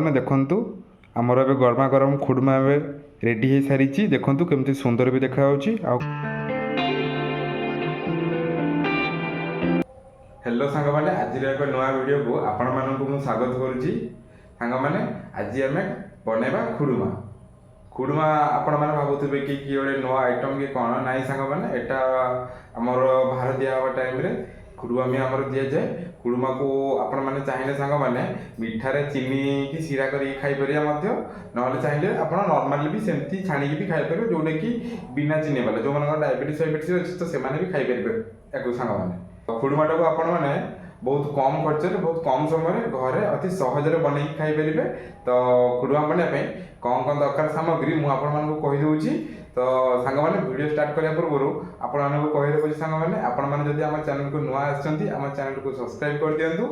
ସାଙ୍ଗମାନେ ଦେଖନ୍ତୁ ଆମର ଏବେ ଗରମା ଗରମ ଖୁଡ଼ୁମା ଏବେ ରେଡ଼ି ହେଇସାରିଛି। ଦେଖନ୍ତୁ କେମିତି ସୁନ୍ଦର ବି ଦେଖାଯାଉଛି। ଆଉ ହ୍ୟାଲୋ ସାଙ୍ଗମାନେ, ଆଜିର ଏକ ନୂଆ ଭିଡ଼ିଓକୁ ଆପଣମାନଙ୍କୁ ମୁଁ ସ୍ୱାଗତ କରୁଛି। ସାଙ୍ଗମାନେ ଆଜି ଆମେ ବନେଇବା ଖୁଡ଼ୁମା। ଖୁଡ଼ୁମା ଆପଣମାନେ ଭାବୁଥିବେ କି ଗୋଟେ ନୂଆ ଆଇଟମ୍ କି କ'ଣ? ନାହିଁ ସାଙ୍ଗମାନେ, ଏଇଟା ଆମର ଭାର ଦିଆ ହେବା ଟାଇମ୍ରେ ଖୁଡ଼ୁମା ଆମର ଦିଆଯାଏ। ଖୁଡ଼ୁମାକୁ ଆପଣମାନେ ଚାହିଁଲେ ସାଙ୍ଗମାନେ ମିଠାରେ ଚିନି କି ଶିରା କରିକି ଖାଇପାରିବେ ମଧ୍ୟ, ନହେଲେ ଚାହିଁଲେ ଆପଣ ନର୍ମାଲି ବି ସେମିତି ଛାଣିକି ବି ଖାଇପାରିବେ, ଯେଉଁଟାକି ବିନା ଚିନି ବାଲା। ଯେଉଁମାନଙ୍କର ଡାଇବେଟିସ୍ ଅଛି ତ ସେମାନେ ବି ଖାଇପାରିବେ ୟାକୁ ସାଙ୍ଗମାନେ। ଖୁଡ଼ୁମାଟାକୁ ଆପଣମାନେ ବହୁତ କମ୍ ଖର୍ଚ୍ଚରେ ବହୁତ କମ୍ ସମୟରେ ଘରେ ଅତି ସହଜରେ ବନେଇକି ଖାଇପାରିବେ। ତ ଖୁଡ଼ୁମା ବନେଇବା ପାଇଁ କ'ଣ କ'ଣ ଦରକାର ସାମଗ୍ରୀ ମୁଁ ଆପଣମାନଙ୍କୁ କହିଦେଉଛି। ତ ସାଙ୍ଗମାନେ ଭିଡ଼ିଓ ଷ୍ଟାର୍ଟ କରିବା ପୂର୍ବରୁ ଆପଣମାନଙ୍କୁ କହି ରଖୁଛି ସାଙ୍ଗମାନେ, ଆପଣମାନେ ଯଦି ଆମ ଚ୍ୟାନେଲକୁ ନୂଆ ଆସିଛନ୍ତି ଆମ ଚ୍ୟାନେଲକୁ ସବସ୍କ୍ରାଇବ୍ କରିଦିଅନ୍ତୁ,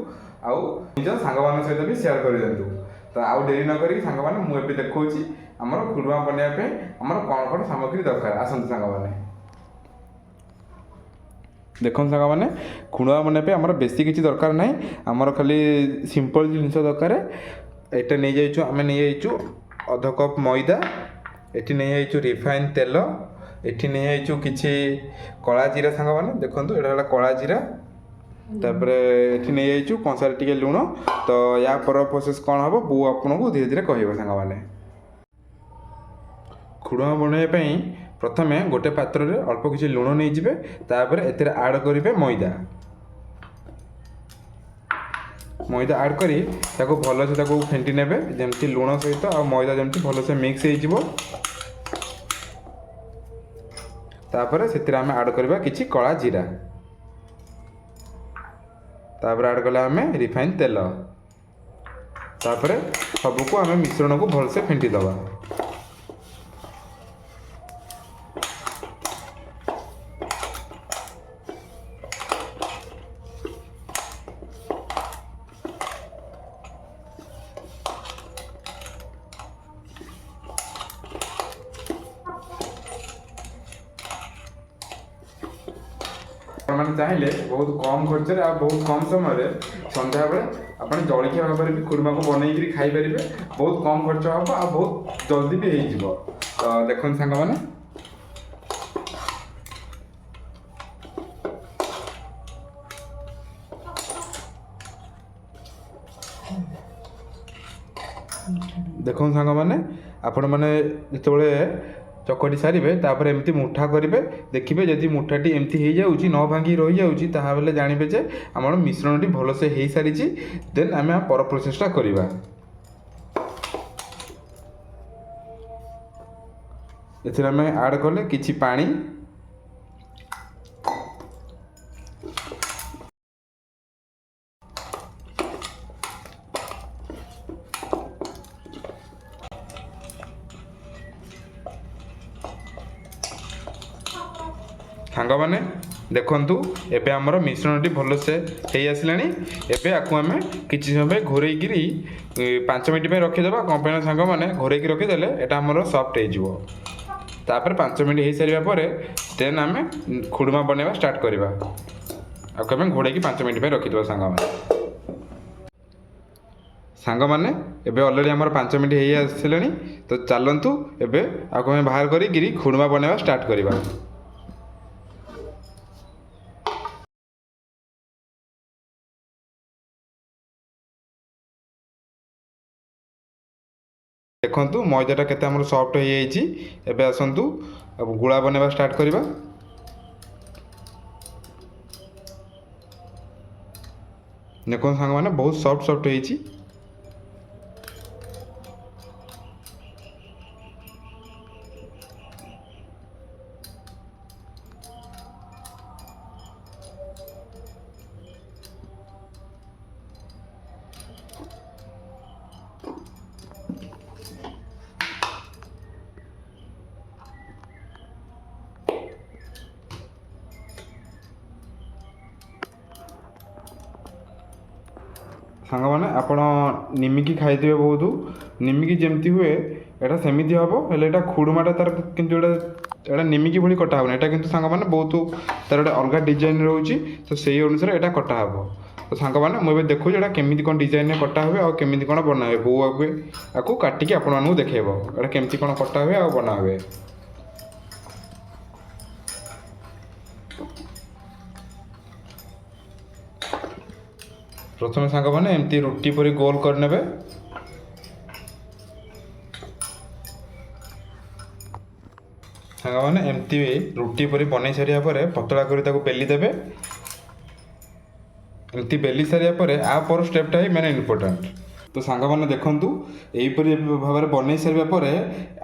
ଆଉ ନିଜ ସାଙ୍ଗମାନଙ୍କ ସହିତ ବି ସେୟାର କରିଦିଅନ୍ତୁ। ତ ଆଉ ଡେରି ନ କରିକି ସାଙ୍ଗମାନେ ମୁଁ ଏବେ ଦେଖାଉଛି ଆମର ଖୁଡ଼ୁମା ବନେଇବା ପାଇଁ ଆମର କ'ଣ କ'ଣ ସାମଗ୍ରୀ ଦରକାର। ଆସନ୍ତୁ ସାଙ୍ଗମାନେ। ଦେଖନ୍ତୁ ସାଙ୍ଗମାନେ, ଖୁଡ଼ୁମା ବନେଇବା ପାଇଁ ଆମର ବେଶୀ କିଛି ଦରକାର ନାହିଁ। ଆମର ଖାଲି ସିମ୍ପଲ୍ ଜିନିଷ ଦରକାର। ଏଇଟା ନେଇଯାଇଛୁ, ଆମେ ନେଇଯାଇଛୁ ଅଧ କପ୍ ମଇଦା, ଏଠି ନେଇଯାଇଛୁ ରିଫାଇନ୍ ତେଲ, ଏଠି ନେଇଯାଇଛୁ କିଛି କଳା ଜିରା। ସାଙ୍ଗମାନେ ଦେଖନ୍ତୁ ଏଇଟା ହେଲା କଳା ଜିରା। ତାପରେ ଏଠି ନେଇଯାଇଛୁ କଂସାରେ ଟିକେ ଲୁଣ। ତ ୟା ପର ପ୍ରୋସେସ୍ କ'ଣ ହେବ ବୋଉ ଆପଣଙ୍କୁ ଧୀରେ ଧୀରେ କହିବ ସାଙ୍ଗମାନେ। ଖୁଡ଼ୁମା ବନେଇବା ପାଇଁ ପ୍ରଥମେ ଗୋଟେ ପାତ୍ରରେ ଅଳ୍ପ କିଛି ଲୁଣ ନେଇଯିବେ। ତାପରେ ଏଥିରେ ଆଡ଼୍ କରିବେ ମଇଦା। ମଇଦା ଆଡ଼୍ କରି ତାକୁ ଭଲସେ ତାକୁ ଫେଣ୍ଟି ନେବେ, ଯେମିତି ଲୁଣ ସହିତ ଆଉ ମଇଦା ଯେମିତି ଭଲସେ ମିକ୍ସ ହେଇଯିବ। ତାପରେ ସେଥିରେ ଆମେ ଆଡ଼୍ କରିବା କିଛି କଳା ଜିରା। ତାପରେ ଆଡ଼୍ କଲେ ଆମେ ରିଫାଇନ୍ ତେଲ। ତାପରେ ସବୁକୁ ଆମେ ମିଶ୍ରଣକୁ ଭଲସେ ଫେଣ୍ଟି ଦେବା। ଆପଣମାନେ ଚାହିଁଲେ ବହୁତ କମ୍ ଖର୍ଚ୍ଚରେ ଆଉ ବହୁତ କମ୍ ସମୟରେ ସନ୍ଧ୍ୟାବେଳେ ଆପଣ ଜଳଖିଆ ଭାବରେ ବି ଖୁଡ଼ୁମାକୁ ବନେଇକିରି ଖାଇପାରିବେ। ବହୁତ କମ୍ ଖର୍ଚ୍ଚ ହେବ ଆଉ ବହୁତ ଜଲ୍ଦି ବି ହେଇଯିବ। ତ ଦେଖନ୍ତୁ ସାଙ୍ଗମାନେ, ଦେଖନ୍ତୁ ସାଙ୍ଗମାନେ, ଆପଣମାନେ ଯେତେବେଳେ ଚକଟି ସାରିବେ ତାପରେ ଏମିତି ମୁଠା କରିବେ। ଦେଖିବେ ଯଦି ମୁଠାଟି ଏମିତି ହେଇଯାଉଛି, ନ ଭାଙ୍ଗି ରହିଯାଉଛି, ତାହେଲେ ଜାଣିବେ ଯେ ଆମର ମିଶ୍ରଣଟି ଭଲସେ ହେଇସାରିଛି। ଦେନ୍ ଆମେ ପର ପ୍ରୋସେସ୍ଟା କରିବା। ଏଥିରେ ଆମେ ଆଡ଼୍ କଲେ କିଛି ପାଣି, ସାଙ୍ଗମାନେ ଦେଖନ୍ତୁ ଏବେ ଆମର ମିଶ୍ରଣଟି ଭଲସେ ହେଇ ଆସିଲାଣି। ଏବେ ଆକୁ ଆମେ କିଛି ସମୟ ଘୋରେଇକିରି 5 ମିନିଟ୍ ପାଇଁ ରଖିଦେବା। କ'ଣ ପାଇଁ ନା ସାଙ୍ଗମାନେ, ଘୋରେଇକି ରଖିଦେଲେ ଏଇଟା ଆମର ସଫ୍ଟ ହେଇଯିବ। ତାପରେ 5 ମିନିଟ୍ ହେଇସାରିବା ପରେ ଦେନ୍ ଆମେ ଖୁଡ଼ୁମା ବନେଇବା ଷ୍ଟାର୍ଟ କରିବା। ଆକୁ ଆମେ ଘୋଡ଼େଇକି 5 ମିନିଟ୍ ପାଇଁ ରଖିଦେବା ସାଙ୍ଗମାନେ ଏବେ ଅଲରେଡ଼ି ଆମର 5 ମିନିଟ୍ ହେଇ ଆସିଲାଣି। ତ ଚାଲନ୍ତୁ ଏବେ ଆକୁ ଆମେ ବାହାର କରିକିରି ଖୁଡ଼ୁମା ବନେଇବା ଷ୍ଟାର୍ଟ କରିବା। ଦେଖନ୍ତୁ ମଇଦାଟା କେତେ ଆମର ସଫ୍ଟ ହେଇଯାଇଛି। ଏବେ ଆସନ୍ତୁ ଗୁଳା ବନେଇବା ଷ୍ଟାର୍ଟ କରିବା। ଦେଖନ୍ତୁ ସାଙ୍ଗମାନେ ବହୁତ ସଫ୍ଟ ହେଇଛି। ସାଙ୍ଗମାନେ ଆପଣ ନିମିକି ଖାଇଥିବେ ବହୁତ। ନିମିକି ଯେମିତି ହୁଏ ଏଇଟା ସେମିତି ହେବ, ହେଲେ ଏଇଟା ଖୁଡ଼ୁମାଟା ତାର କିନ୍ତୁ ଏଇଟା ନିମିକି ଭଳି କଟା ହେବନି। ଏଇଟା କିନ୍ତୁ ସାଙ୍ଗମାନେ ବହୁତ ତାର ଗୋଟେ ଅଲଗା ଡିଜାଇନ୍ ରହୁଛି। ତ ସେଇ ଅନୁସାରେ ଏଇଟା କଟା ହେବ। तो सांग मैंने मुझे देखो एटा केमी कौन डिजाइन कटा हुए और केमी कौन बना हुए बो आपको काटिकी आपको देखेब एटा केमी कौन कटा हुए और बना हुए। प्रथम सांग मैंने एमती रुटी परी गोल करने सांग मैंने एमती रुटी परी बन सारा पतला कर बेली देवे। एमती बेली सारा पर स्टेपटा ही मैंने इम्पोर्टाट। तो सांग मैंने देखूँ यहीपरी भाव में बन सारापर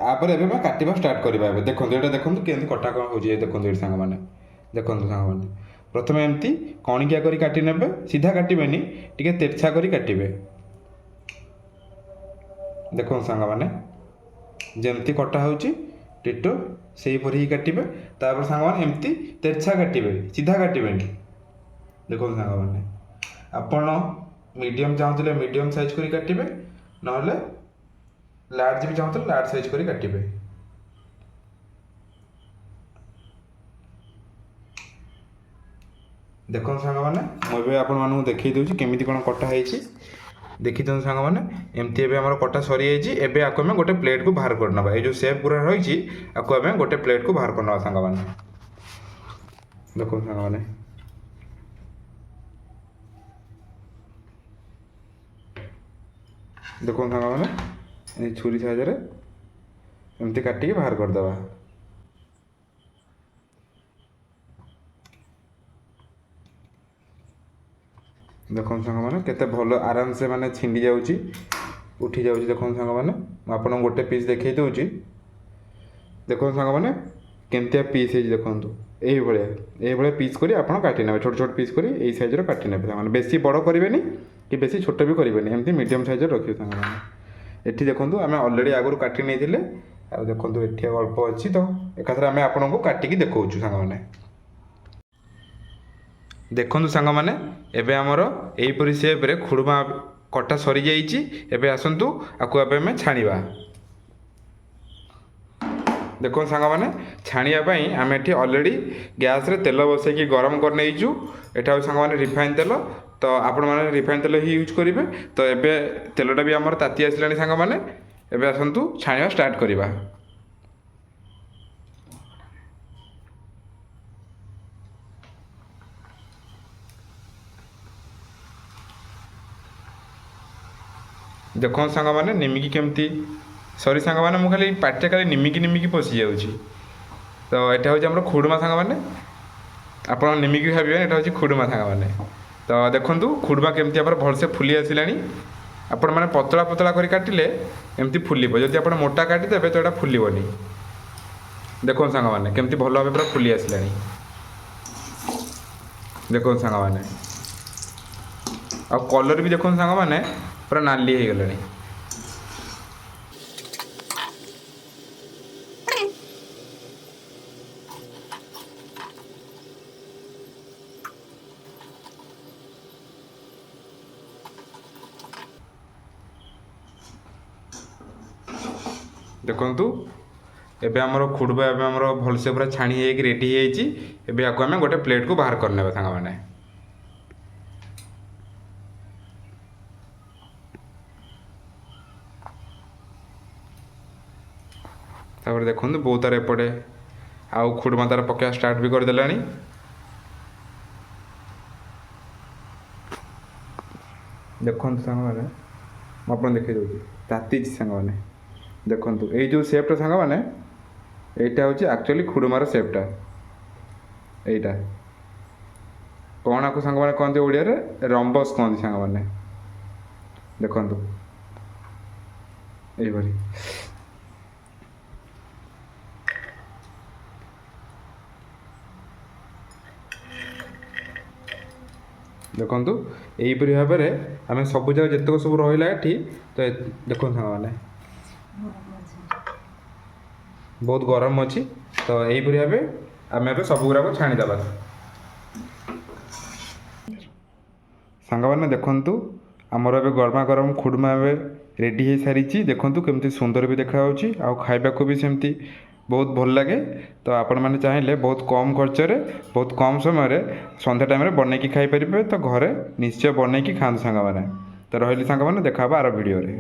आपर काटा स्टार्ट करवा। देखो ये देखो केमती कटा कौन हो देखो ये सांग मैंने देखो सांग मैंने प्रथम एमती कणिकिया करी काटी नेबे सीधा काटबेनी टिके तेरछा करी काटिबे। देखो सांग मैंने जमती कटा होची टिटो से परी ही काटिबे। तापर सांग मैंने एमती तेरछा काटिबे सीधा काटबेनी। देखो सांग मैंने आपण मीडियम चाहूले मीडियम साइज करी काटिबे नहले लार्ज भी चाहूले लार्ज साइज करी काटिबे। देखो सांग मैंने मुझे आपको देखी दूसरी केमी कौन कटा है देखी दिखाँ सांग मैंने एमती आम कटा सरी जाइए आपको आम गोटे प्लेट को बाहर करना ये जो सेप पूरा रही आपको आम गोटे प्लेट को बाहर करना सांग मैंने। देखो सांग मैंने देखो सांग मैंने छुरी साहाय्य एमती काटिकी बाहर करदे। देखो सांग मैंने केते भल आराम से माने छिंडी जाउची उठी जाउची। देखो सांग मैंने आपन गोटे पीस देखै दउची। देखो सांग मैंने केमतिया पीस है देखो यही भाया पीस करी आपन काटी नेबे छोट छोट पीस करी एई साइज रो काटी नेबे। माने बेसी बड़ करिवेनी कि बेसी छोट भी करिवेनी एमती मीडियम साइज रो रखियो सांग मैंने। एठी देखो आमे ऑलरेडी आगुर काटी नेथिले आ देखो एठी अल्प अछि तो एकाथरा आमे आपन को काटिकी देखौछु सांग मैंने। देखो सांग मैंने एबे आमर यहीपरी सेप्रे खुड़मा कटा सरी जाइए। एबे आसतु आपको आम छाणीबा। देखो सांग मैंने छाणीवाई आम एटी ऑलरेडी गैस रे तेल बसैकी गरम कर नहींचु। एटा सांग मैंने रिफाइन तेल तो आपण मैंने रिफाइन तेल ही यूज करेंगे। तो एबे तेलटा भी आमर ताती आसलानी सांग मैंने एबे आसतु छाणीबा स्टार्ट करवा। देखो सांग मैंने निमिकी केमती सॉरी सांग मैंने मुझे खाली पाटे खाली निमिकी पशि जाऊँगी। तो यहाँ हूँ खुड़मा सांग मैंने आप निमिकी भावे यहाँ हूँ खुड़मा सांग मैंने। तो देखो खुड़मा केमती भलसे फुली आसला आपण मैंने पतला पतला कर काटिले एमती फुलब जदि आप मोटा काटिदेवे तो यहाँ फुलबनी। देखो सांग मैंने केमती भल भाव पूरा फुली आसला। देखो सांग मैंने आ कलर भी देखो सांग मैंने पूरा नाली हो गला। देखु एबे आमर खुड़बा आमर भलसे पूरा छाणी हो रेडी होती। आपको आम गोटे प्लेट को बाहर करने सांग मैंने। तापर देखो बहुत तार एपटे आउ खुड़मा तार पकड़ा स्टार्ट भी करदेला। देखो सांग मैंने मुझे देखी दूसरी ताती सांग मैंने। देखो ये जो सेपटा सांग मैंने यहाँ हूँ एक्चुअली खुड़मार सेपटा यहीटा कौन आपको सांग मैंने कहते ओडिया रे रंबस कहते सांग मैंने। देखो यही देखु यहीपरी भाव में आम सब जगह जितक सब रहा तो देखो सांग मैंने बहुत गरम अच्छी। तो यहीपरी भाव आम ए सब गुरा छाणीदे सांग मैंने। देखु आमर ए गरमा गरम खुड़मा ए रेडी हो सारी। देखु केमती सुंदर भी देखा खाइबा को भी सेमती ବହୁତ ଭଲ ଲାଗେ। ତ ଆପଣମାନେ ଚାହିଁଲେ ବହୁତ କମ୍ ଖର୍ଚ୍ଚରେ ବହୁତ କମ୍ ସମୟରେ ସନ୍ଧ୍ୟା ଟାଇମ୍ରେ ବନେଇକି ଖାଇପାରିବେ। ତ ଘରେ ନିଶ୍ଚୟ ବନେଇକି ଖାଆନ୍ତୁ ସାଙ୍ଗମାନେ। ତ ରହିଲି ସାଙ୍ଗମାନେ, ଦେଖା ହେବ ଆର ଭିଡ଼ିଓରେ।